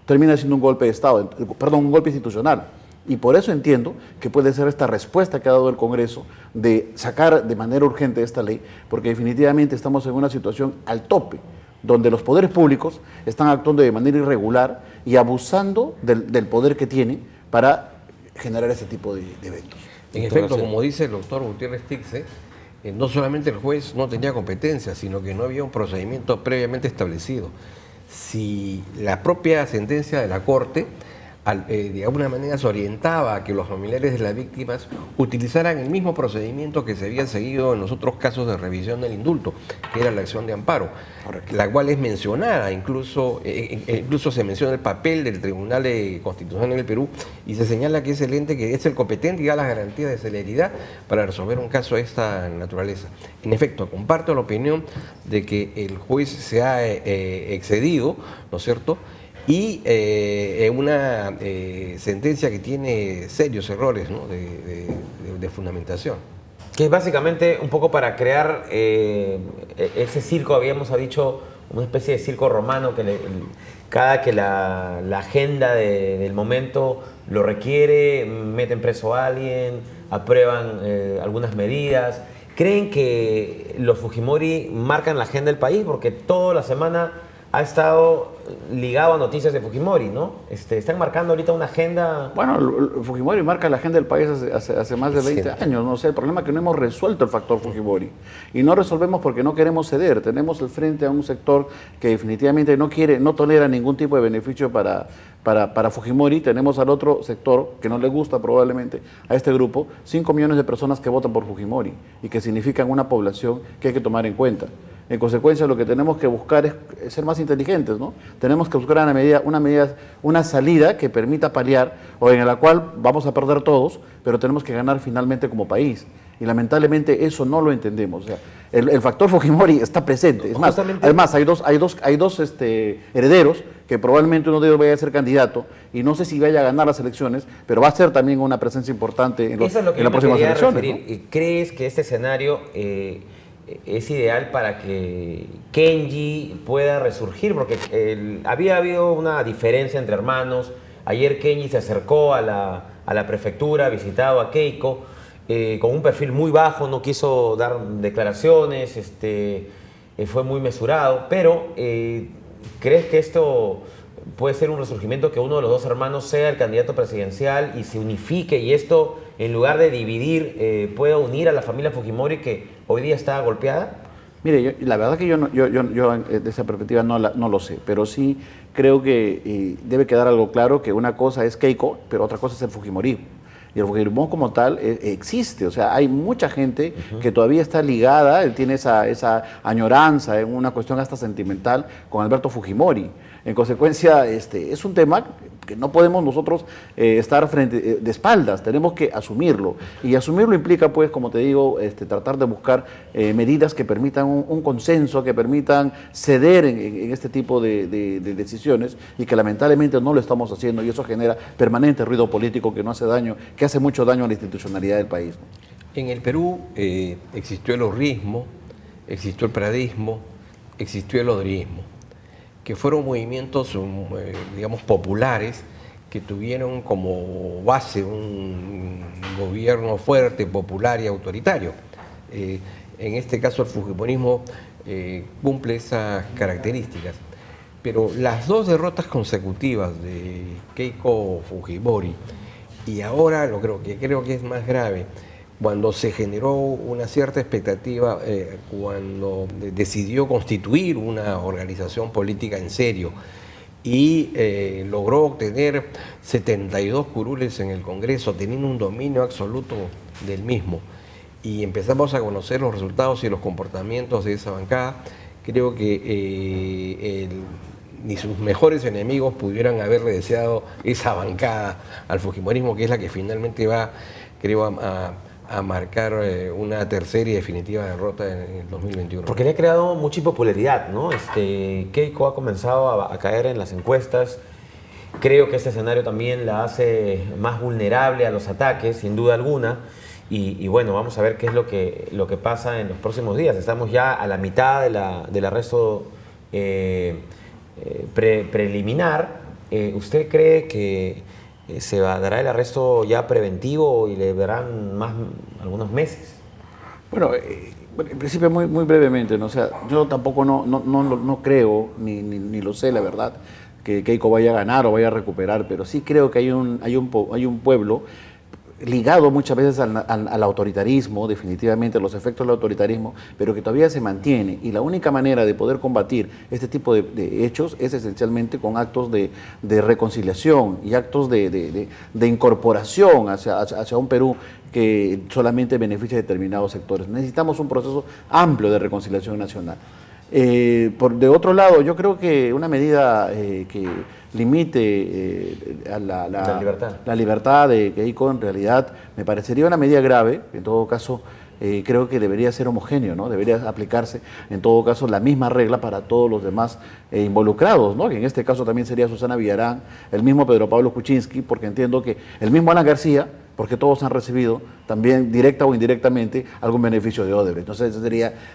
[SPEAKER 13] termina siendo un golpe de Estado, un golpe institucional. Y por eso entiendo que puede ser esta respuesta que ha dado el Congreso de sacar de manera urgente esta ley, porque definitivamente estamos en una situación al tope, donde los poderes públicos están actuando de manera irregular y abusando del poder que tienen para generar este tipo de eventos.
[SPEAKER 2] En efecto, como dice el doctor Gutiérrez Tixe, no solamente el juez no tenía competencia, sino que no había un procedimiento previamente establecido. Si la propia sentencia de la Corte de alguna manera se orientaba a que los familiares de las víctimas utilizaran el mismo procedimiento que se había seguido en los otros casos de revisión del indulto, que era la acción de amparo, la cual es mencionada, incluso se menciona el papel del Tribunal Constitucional del Perú y se señala que es el ente que es el competente y da las garantías de celeridad para resolver un caso de esta naturaleza. En efecto, comparto la opinión de que el juez se ha excedido, ¿no es cierto?, y una sentencia que tiene serios errores, ¿no?, de fundamentación.
[SPEAKER 1] Que es básicamente un poco para crear ese circo, habíamos dicho, una especie de circo romano que cada que la agenda del momento lo requiere, meten preso a alguien, aprueban algunas medidas. ¿Creen que los Fujimori marcan la agenda del país? Porque toda la semana ha estado ligado a noticias de Fujimori, ¿no? Están marcando ahorita una agenda. Bueno,
[SPEAKER 13] Fujimori marca la agenda del país hace más de 20 años, no sé, el problema es que no hemos resuelto el factor Fujimori y no resolvemos porque no queremos ceder. Tenemos al frente a un sector que definitivamente no tolera ningún tipo de beneficio para Fujimori. Tenemos al otro sector que no le gusta probablemente a este grupo, 5 millones de personas que votan por Fujimori y que significan una población que hay que tomar en cuenta. En consecuencia, lo que tenemos que buscar es ser más inteligentes, ¿no? Tenemos que buscar una salida que permita paliar, o en la cual vamos a perder todos, pero tenemos que ganar finalmente como país. Y lamentablemente eso no lo entendemos. O sea, el factor Fujimori está presente. Es más, además hay dos herederos que probablemente uno de ellos vaya a ser candidato y no sé si vaya a ganar las elecciones, pero va a ser también una presencia importante en las próximas elecciones, ¿no?
[SPEAKER 1] ¿Crees que este escenario es ideal para que Kenji pueda resurgir? Porque había habido una diferencia entre hermanos. Ayer Kenji se acercó a la prefectura, ha visitado a Keiko, con un perfil muy bajo, no quiso dar declaraciones, fue muy mesurado, pero ¿crees que esto puede ser un resurgimiento, que uno de los dos hermanos sea el candidato presidencial y se unifique, y esto, en lugar de dividir, pueda unir a la familia Fujimori que hoy día está golpeada?
[SPEAKER 13] Mire, la verdad que yo de esa perspectiva no lo sé, pero sí creo que debe quedar algo claro, que una cosa es Keiko, pero otra cosa es el Fujimorismo. Y el Fujimorismo como tal existe, o sea, hay mucha gente que todavía está ligada, él tiene esa añoranza en una cuestión hasta sentimental con Alberto Fujimori. En consecuencia, es un tema que no podemos nosotros estar de espaldas, tenemos que asumirlo. Y asumirlo implica, pues, como te digo, tratar de buscar medidas que permitan un consenso, que permitan ceder en este tipo de decisiones, y que lamentablemente no lo estamos haciendo, y eso genera permanente ruido político que no hace daño, que hace mucho daño a la institucionalidad del país, ¿no?
[SPEAKER 2] En el Perú existió el urrismo, existió el pradismo, existió el odrismo, que fueron movimientos, digamos, populares, que tuvieron como base un gobierno fuerte, popular y autoritario. En este caso el fujimorismo cumple esas características. Pero las dos derrotas consecutivas de Keiko Fujimori, y ahora creo que es más grave, cuando se generó una cierta expectativa, cuando decidió constituir una organización política en serio y logró obtener 72 curules en el Congreso, teniendo un dominio absoluto del mismo. Y empezamos a conocer los resultados y los comportamientos de esa bancada. Creo que ni sus mejores enemigos pudieran haberle deseado esa bancada al fujimorismo, que es la que finalmente va, creo, a marcar una tercera y definitiva derrota en el 2021.
[SPEAKER 1] Porque le ha creado mucha impopularidad, ¿no? Keiko ha comenzado a caer en las encuestas. Creo que este escenario también la hace más vulnerable a los ataques, sin duda alguna. Y bueno, vamos a ver qué es lo que pasa en los próximos días. Estamos ya a la mitad del arresto preliminar. ¿Usted cree que se dará el arresto ya preventivo y le darán algunos meses?
[SPEAKER 13] Bueno, en principio muy brevemente, ¿no? O sea, yo tampoco no creo, ni lo sé, la verdad, que Keiko vaya a ganar o vaya a recuperar, pero sí creo que hay un pueblo ligado muchas veces al autoritarismo, definitivamente a los efectos del autoritarismo, pero que todavía se mantiene, y la única manera de poder combatir este tipo de hechos es esencialmente con actos de reconciliación y actos de incorporación hacia un Perú que solamente beneficia a determinados sectores. Necesitamos un proceso amplio de reconciliación nacional. De otro lado, yo creo que una medida que limite a la libertad de Keiko, en realidad me parecería una medida grave. En todo caso, creo que debería ser homogéneo, ¿no? Debería aplicarse en todo caso la misma regla para todos los demás involucrados, ¿no? Que en este caso también sería Susana Villarán, el mismo Pedro Pablo Kuczynski, porque entiendo que el mismo Alan García, porque todos han recibido también directa o indirectamente algún beneficio de Odebrecht. Entonces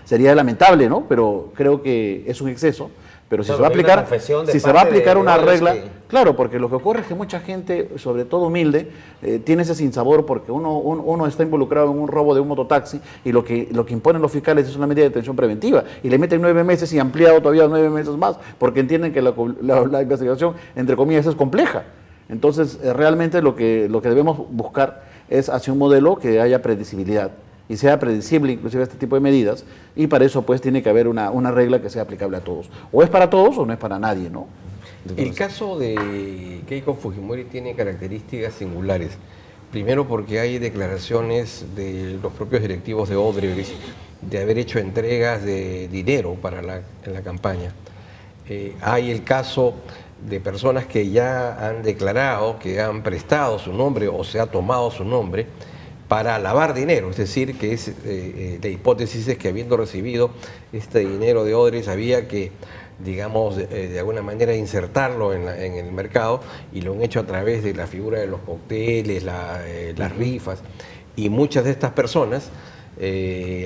[SPEAKER 13] sería lamentable, ¿no? Pero creo que es un exceso. Pero si se va a aplicar una regla, claro, porque lo que ocurre es que mucha gente, sobre todo humilde, tiene ese sinsabor porque uno está involucrado en un robo de un mototaxi y lo que imponen los fiscales es una medida de detención preventiva y le meten 9 meses y ampliado todavía 9 meses más porque entienden que la investigación, entre comillas, es compleja. Entonces, realmente lo que debemos buscar es hacia un modelo que haya predecibilidad y sea predecible inclusive este tipo de medidas, y para eso pues tiene que haber una regla que sea aplicable a todos. O es para todos o no es para nadie, ¿no?
[SPEAKER 2] El caso de Keiko Fujimori tiene características singulares. Primero porque hay declaraciones de los propios directivos de Odebrecht de haber hecho entregas de dinero en la campaña. Hay el caso de personas que ya han declarado que han prestado su nombre o se ha tomado su nombre para lavar dinero, es decir, que la hipótesis es que habiendo recibido este dinero de Odebrecht había que, digamos, de alguna manera insertarlo en el mercado, y lo han hecho a través de la figura de los cócteles, las rifas, y muchas de estas personas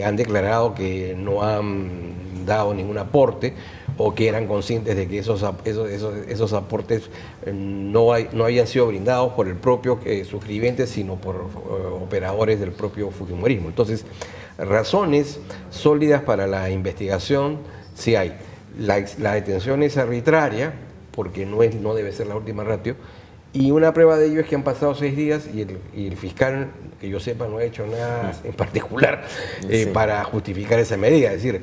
[SPEAKER 2] han declarado que no han dado ningún aporte o que eran conscientes de que esos aportes no habían sido brindados por el propio suscribente, sino por operadores del propio fujimorismo. Entonces, razones sólidas para la investigación sí hay. La detención es arbitraria, porque no debe ser la última ratio, y una prueba de ello es que han pasado 6 días y el fiscal, que yo sepa, no ha hecho nada en particular para justificar esa medida. Es decir,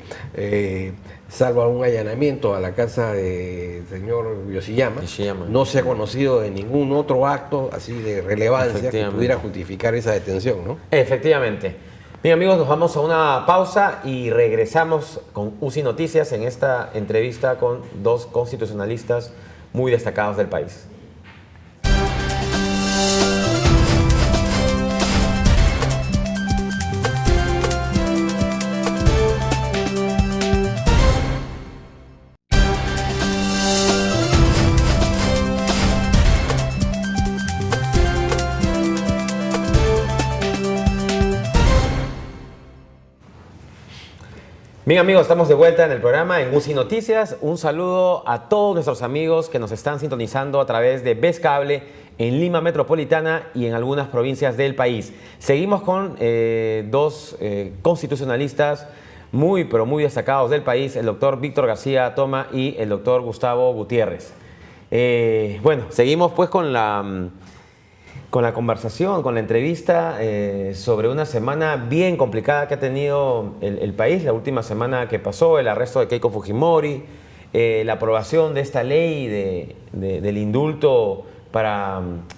[SPEAKER 2] salvo algún allanamiento a la casa del señor Yoshiyama, no se ha conocido de ningún otro acto así de relevancia que pudiera justificar esa detención, ¿no?
[SPEAKER 1] Efectivamente. Bien, amigos, nos vamos a una pausa y regresamos con UCI Noticias en esta entrevista con 2 constitucionalistas muy destacados del país. Bien, amigos, estamos de vuelta en el programa en UCI Noticias. Un saludo a todos nuestros amigos que nos están sintonizando a través de Vez Cable en Lima Metropolitana y en algunas provincias del país. Seguimos con 2 constitucionalistas muy, pero muy destacados del país, el doctor Víctor García Toma y el doctor Gustavo Gutiérrez. Bueno, seguimos pues con la conversación, con la entrevista sobre una semana bien complicada que ha tenido el país, la última semana que pasó, el arresto de Keiko Fujimori, la aprobación de esta ley del indulto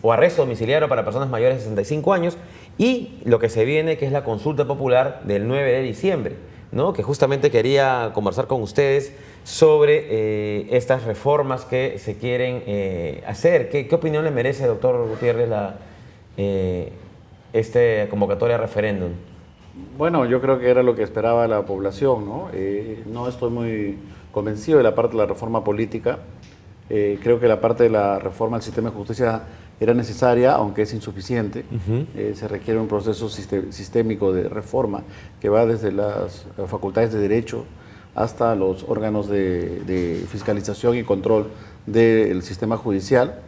[SPEAKER 1] o arresto domiciliario para personas mayores de 65 años y lo que se viene, que es la consulta popular del 9 de diciembre, ¿no? Que justamente quería conversar con ustedes sobre estas reformas que se quieren hacer. ¿Qué opinión le merece, doctor Gutiérrez, esta convocatoria a referéndum?
[SPEAKER 13] Bueno, yo creo que era lo que esperaba la población, ¿no? No estoy muy convencido de la parte de la reforma política. Creo que la parte de la reforma del sistema de justicia era necesaria, aunque es insuficiente. Se requiere un proceso sistémico de reforma que va desde las facultades de derecho hasta los órganos de fiscalización y control del sistema judicial.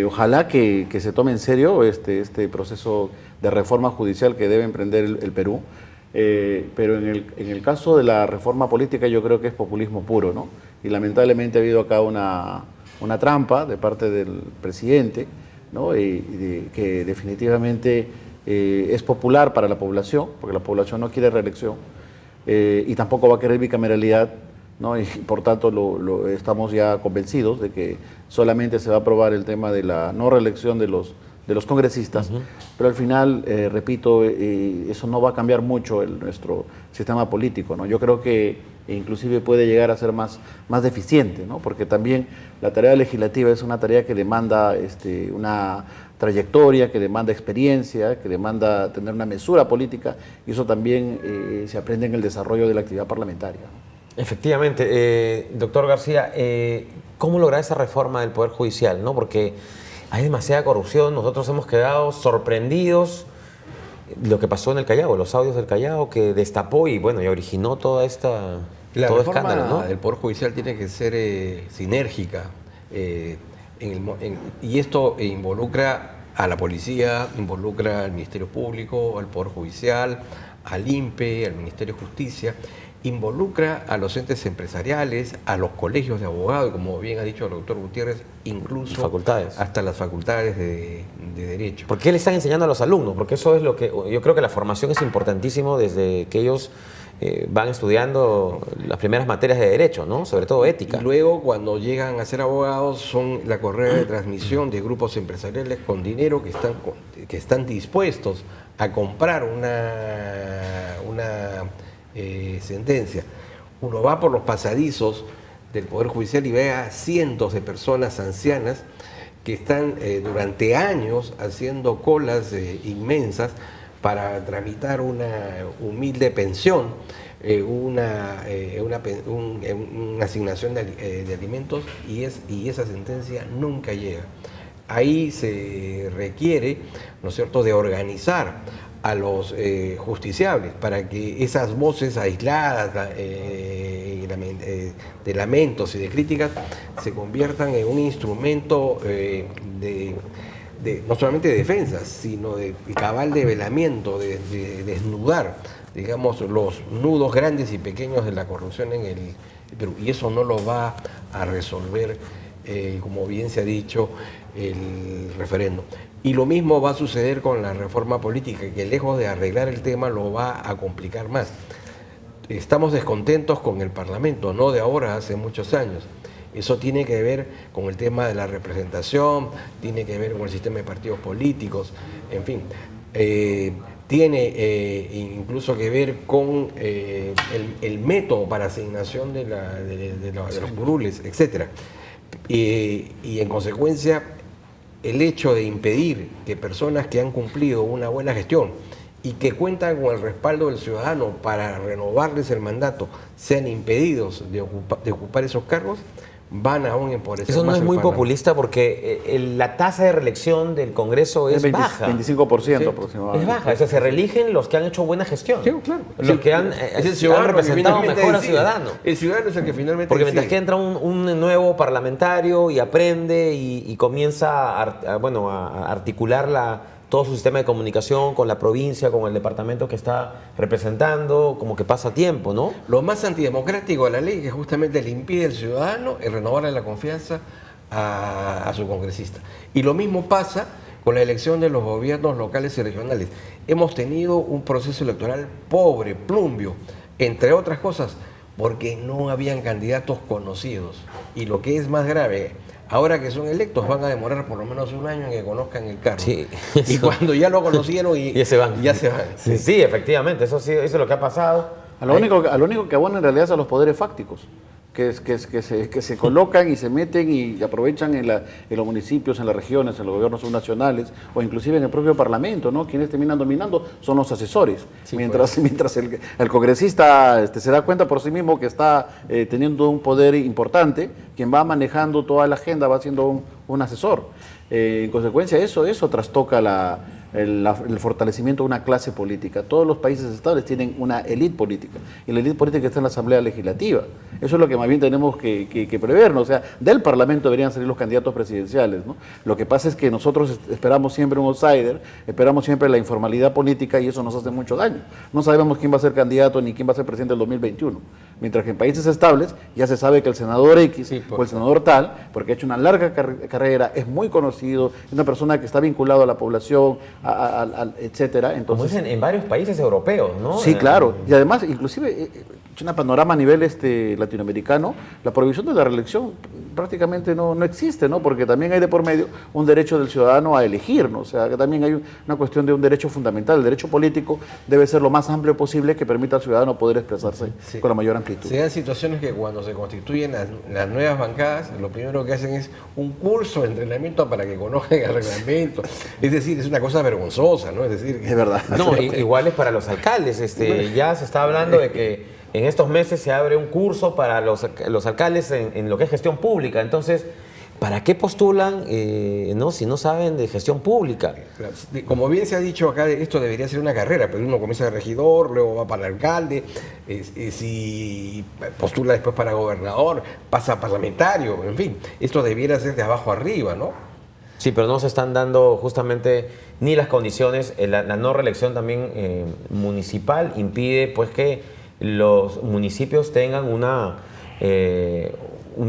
[SPEAKER 13] Ojalá que se tome en serio este proceso de reforma judicial que debe emprender el Perú. Pero en el caso de la reforma política yo creo que es populismo puro, ¿no? Y lamentablemente ha habido acá una trampa de parte del presidente, ¿no? Que definitivamente es popular para la población, porque la población no quiere reelección y tampoco va a querer bicameralidad, ¿no? Y por tanto estamos ya convencidos de que solamente se va a aprobar el tema de la no reelección de los congresistas, pero al final, repito, eso no va a cambiar mucho nuestro sistema político, ¿no? Yo creo que inclusive puede llegar a ser más deficiente, ¿no? Porque también la tarea legislativa es una tarea que demanda una trayectoria, que demanda experiencia, que demanda tener una mesura política, y eso también se aprende en el desarrollo de la actividad parlamentaria, ¿no?
[SPEAKER 1] Efectivamente. Doctor García, ¿cómo lograr esa reforma del Poder Judicial, ¿no? Porque hay demasiada corrupción, nosotros hemos quedado sorprendidos de lo que pasó en el Callao, los audios del Callao que destapó y originó toda esta
[SPEAKER 2] La
[SPEAKER 1] todo
[SPEAKER 2] reforma
[SPEAKER 1] escándalo, ¿no?
[SPEAKER 2] del Poder Judicial tiene que ser sinérgica y esto involucra a la policía, involucra al Ministerio Público, al Poder Judicial, al INPE, al Ministerio de Justicia, involucra a los entes empresariales, a los colegios de abogados, como bien ha dicho el doctor Gutiérrez, incluso hasta las facultades de Derecho.
[SPEAKER 1] ¿Por qué le están enseñando a los alumnos? Porque eso es lo que yo creo que la formación es importantísimo desde que ellos van estudiando las primeras materias de Derecho, ¿no? Sobre todo ética.
[SPEAKER 2] Y luego, cuando llegan a ser abogados, son la correa de transmisión de grupos empresariales con dinero que están dispuestos a comprar una sentencia. Uno va por los pasadizos del Poder Judicial y ve a cientos de personas ancianas que están durante años haciendo colas inmensas para tramitar una humilde pensión, una asignación de alimentos y esa sentencia nunca llega. Ahí se requiere, ¿no es cierto?, de organizar a los justiciables para que esas voces aisladas de lamentos y de críticas se conviertan en un instrumento no solamente de defensa, sino de cabal develamiento, de desnudar, digamos, los nudos grandes y pequeños de la corrupción en el Perú. Y eso no lo va a resolver, como bien se ha dicho, el referéndum. Y lo mismo va a suceder con la reforma política, que lejos de arreglar el tema lo va a complicar más. Estamos descontentos con el Parlamento, no de ahora, hace muchos años. Eso tiene que ver con el tema de la representación, tiene que ver con el sistema de partidos políticos, en fin. Tiene incluso que ver con el método para asignación de los curules, etc. Y en consecuencia, el hecho de impedir que personas que han cumplido una buena gestión y que cuentan con el respaldo del ciudadano para renovarles el mandato sean impedidos de ocupar esos cargos, van aún empobrecer más.
[SPEAKER 1] Eso no es muy
[SPEAKER 2] Parlamento.
[SPEAKER 1] populista porque la tasa de reelección del Congreso es baja.
[SPEAKER 13] 25% aproximadamente.
[SPEAKER 1] Es baja, o sea, se reeligen los que han hecho buena gestión.
[SPEAKER 2] Sí, claro.
[SPEAKER 1] Los que han representado mejor al ciudadano.
[SPEAKER 2] El ciudadano es el que finalmente
[SPEAKER 1] Porque mientras
[SPEAKER 2] decide.
[SPEAKER 1] que entra un nuevo parlamentario y aprende y comienza a articular todo su sistema de comunicación con la provincia, con el departamento que está representando, como que pasa tiempo, ¿no?
[SPEAKER 2] Lo más antidemocrático de la ley es que justamente le impide al ciudadano el renovarle la confianza a su congresista. Y lo mismo pasa con la elección de los gobiernos locales y regionales. Hemos tenido un proceso electoral pobre, plumbio, entre otras cosas, porque no habían candidatos conocidos. Y lo que es más grave, ahora que son electos van a demorar por lo menos un año en que conozcan el cargo.
[SPEAKER 1] Sí,
[SPEAKER 2] y cuando ya lo conocieron y
[SPEAKER 1] ya se van.
[SPEAKER 2] Ya se van.
[SPEAKER 1] Sí, sí, efectivamente, eso es lo que ha pasado.
[SPEAKER 13] A lo único que abona en realidad es a los poderes fácticos, que se colocan y se meten y aprovechan en los municipios, en las regiones, en los gobiernos subnacionales o inclusive en el propio Parlamento, ¿no? Quienes terminan dominando son los asesores.
[SPEAKER 2] Sí,
[SPEAKER 13] mientras el congresista se da cuenta por sí mismo que está teniendo un poder importante, quien va manejando toda la agenda va siendo un asesor. En consecuencia, eso trastoca el fortalecimiento de una clase política. Todos los países estables tienen una élite política y la élite política está en la Asamblea Legislativa. Eso es lo que más bien tenemos que prever, ¿no? O sea, del Parlamento deberían salir los candidatos presidenciales, ¿no? Lo que pasa es que nosotros esperamos siempre un outsider, esperamos siempre la informalidad política y eso nos hace mucho daño. No sabemos quién va a ser candidato ni quién va a ser presidente del 2021. Mientras que en países estables ya se sabe que el senador X o el senador tal, porque ha hecho una larga carrera, es muy conocido, es una persona que está vinculado a la población, etcétera. Entonces,
[SPEAKER 1] como dicen en varios países europeos, ¿no?
[SPEAKER 13] Sí, claro. Y además, inclusive, en un panorama a nivel latinoamericano, la prohibición de la reelección prácticamente no existe, ¿no? Porque también hay de por medio un derecho del ciudadano a elegir, ¿no? O sea, que también hay una cuestión de un derecho fundamental. El derecho político debe ser lo más amplio posible que permita al ciudadano poder expresarse con la mayor amplitud.
[SPEAKER 2] Se dan situaciones que cuando se constituyen las nuevas bancadas, lo primero que hacen es un curso de entrenamiento para que conozcan el reglamento. Es decir, es una cosa vergonzosa, ¿no? Es decir,
[SPEAKER 13] es verdad.
[SPEAKER 1] No, igual es para los alcaldes. Ya se está hablando de que en estos meses se abre un curso para los alcaldes en lo que es gestión pública. Entonces, ¿para qué postulan si no saben de gestión pública?
[SPEAKER 2] Como bien se ha dicho acá, esto debería ser una carrera, pero uno comienza de regidor, luego va para alcalde, si postula después para gobernador, pasa a parlamentario, en fin, esto debiera ser de abajo arriba, ¿no?
[SPEAKER 1] Sí, pero no se están dando justamente ni las condiciones. La no reelección también municipal impide pues que los municipios tengan un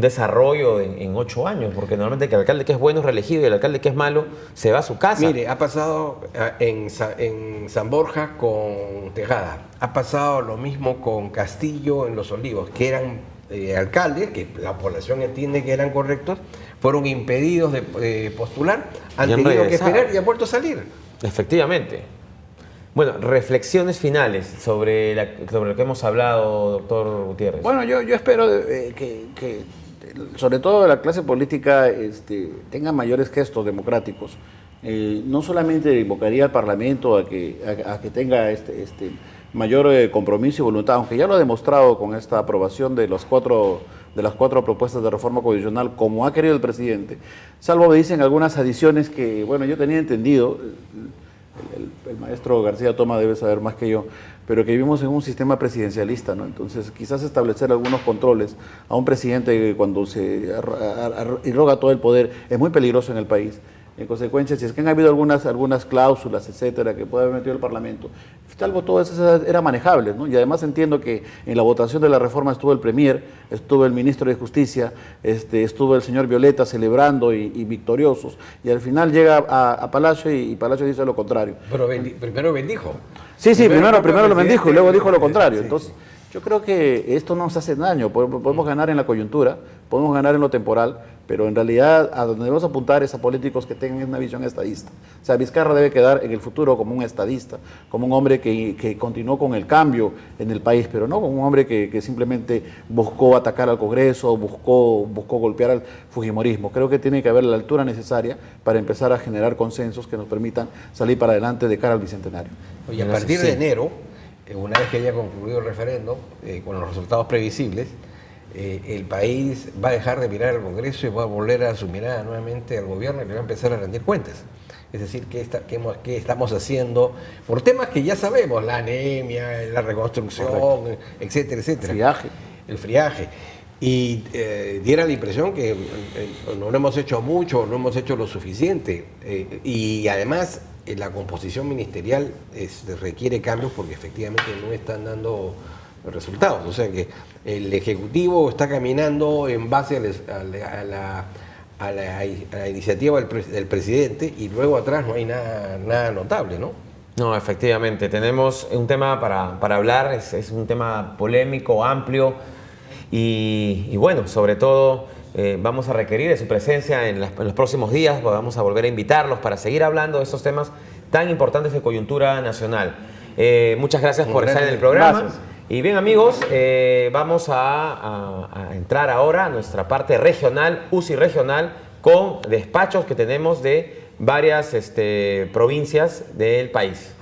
[SPEAKER 1] desarrollo en 8 años, porque normalmente el alcalde que es bueno es reelegido y el alcalde que es malo se va a su casa.
[SPEAKER 2] Mire, ha pasado en San Borja con Tejada, ha pasado lo mismo con Castillo en Los Olivos, que eran alcaldes, que la población entiende que eran correctos, fueron impedidos de postular, han tenido que esperar y han vuelto a salir.
[SPEAKER 1] Efectivamente. Bueno, reflexiones finales sobre lo que hemos hablado, doctor Gutiérrez.
[SPEAKER 13] Bueno, yo espero que sobre todo la clase política tenga mayores gestos democráticos. No solamente invocaría al Parlamento a que tenga mayor compromiso y voluntad, aunque ya lo ha demostrado con esta aprobación de las cuatro propuestas de reforma constitucional, como ha querido el presidente, salvo me dicen algunas adiciones que, bueno, yo tenía entendido. El maestro García Toma debe saber más que yo, pero que vivimos en un sistema presidencialista, ¿no? Entonces, quizás establecer algunos controles a un presidente cuando se irroga todo el poder es muy peligroso en el país. En consecuencia, si es que han habido algunas cláusulas, etcétera, que puede haber metido el Parlamento, algo todo eso era manejable, ¿no? Y además entiendo que en la votación de la reforma estuvo el Premier, estuvo el Ministro de Justicia, estuvo el señor Violeta celebrando y victoriosos, y al final llega a Palacio y Palacio dice lo contrario.
[SPEAKER 2] Pero primero bendijo.
[SPEAKER 13] Sí, primero lo bendijo y luego dijo lo contrario. Entonces, yo creo que esto nos hace daño. Podemos ganar en la coyuntura, podemos ganar en lo temporal, pero en realidad a donde debemos apuntar es a políticos que tengan una visión estadista. O sea, Vizcarra debe quedar en el futuro como un estadista, como un hombre que continuó con el cambio en el país, pero no como un hombre que simplemente buscó atacar al Congreso, buscó golpear al fujimorismo. Creo que tiene que haber la altura necesaria para empezar a generar consensos que nos permitan salir para adelante de cara al Bicentenario.
[SPEAKER 2] Y a partir de enero, una vez que haya concluido el referendo, con los resultados previsibles, el país va a dejar de mirar al Congreso y va a volver a su mirada nuevamente al gobierno y le va a empezar a rendir cuentas. Es decir, ¿qué estamos haciendo? Por temas que ya sabemos, la anemia, la reconstrucción, etcétera, etcétera. El friaje. Y diera la impresión que no hemos hecho mucho, no hemos hecho lo suficiente. Y además, la composición ministerial requiere cambios porque efectivamente no están dando resultados. O sea que el Ejecutivo está caminando en base a la iniciativa del presidente y luego atrás no hay nada notable, ¿no?
[SPEAKER 1] No, efectivamente. Tenemos un tema para hablar, es un tema polémico, amplio. y bueno, sobre todo vamos a requerir de su presencia en los próximos días. Vamos a volver a invitarlos para seguir hablando de estos temas tan importantes de coyuntura nacional. Muchas gracias por estar en el programa.
[SPEAKER 13] Gracias.
[SPEAKER 1] Y bien, amigos, vamos a entrar ahora a nuestra parte regional, UCI regional, con despachos que tenemos de varias provincias del país.